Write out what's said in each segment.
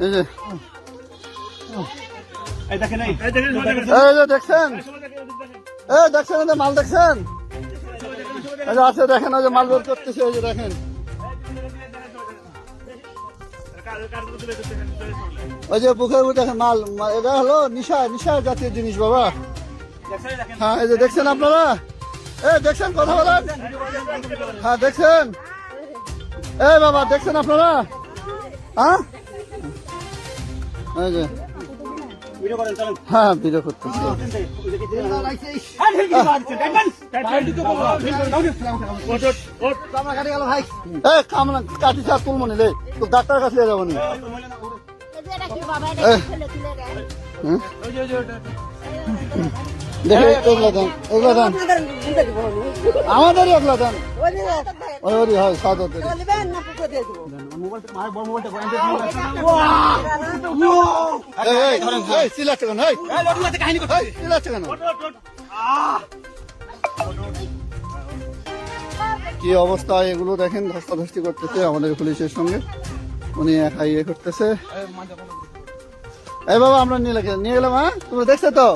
এই যে এই দেখেন দেখছেন, দেখছেন এই যে মাল দেখছেন, এই যে আছে দেখেন, ওই যে মাল বের করতেছে, এই যে দেখেন, ওই যে বুকের উপর দেখেন মাল, এটা হলো নিশা জাতীয় জিনিস বাবা। হ্যাঁ এই যে দেখছেন আপনারা, দেখছেন কথা বলেন, হ্যাঁ দেখছেন, বাবা দেখছেন আপনারা, হ্যাঁ এই যে হ্যাঁ ভিডিও করতেছি। কামলা কাটি চা তুলবো নিলে তো ডাক্তার কাছে যাবো নি। দেখে এগুলো দেন, এগুলো দেন, আমাদেরই এগুলো দেন, ওই হয় সাদা কি অবস্থা এগুলো দেখেন, ধস্তাধস্তি করতেছে আমাদের পুলিশের সঙ্গে, উনি একা ইয়ে করতেছে। এই বাবা আমরা নিয়ে গেলাম, হ্যাঁ তোমরা দেখছো তো,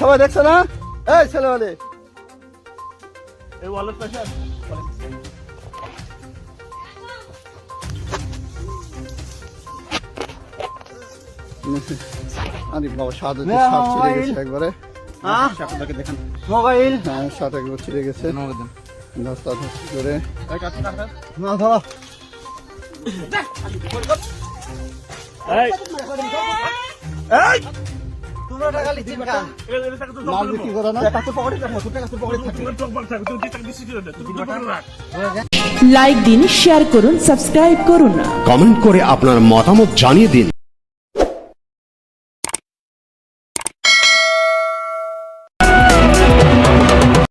সবাই দেখছো না, এই ছেলে বলে আরে বাবা সাদা ছিঁড়ে গেছে একবারে, মোবাইল শার্ট একবার ছিঁড়ে গেছে ধস্তাধস্তি করে। লাইক দিন, শেয়ার করুন, সাবস্ক্রাইব করুন, কমেন্ট করে আপনার মতামত জানিয়ে দিন।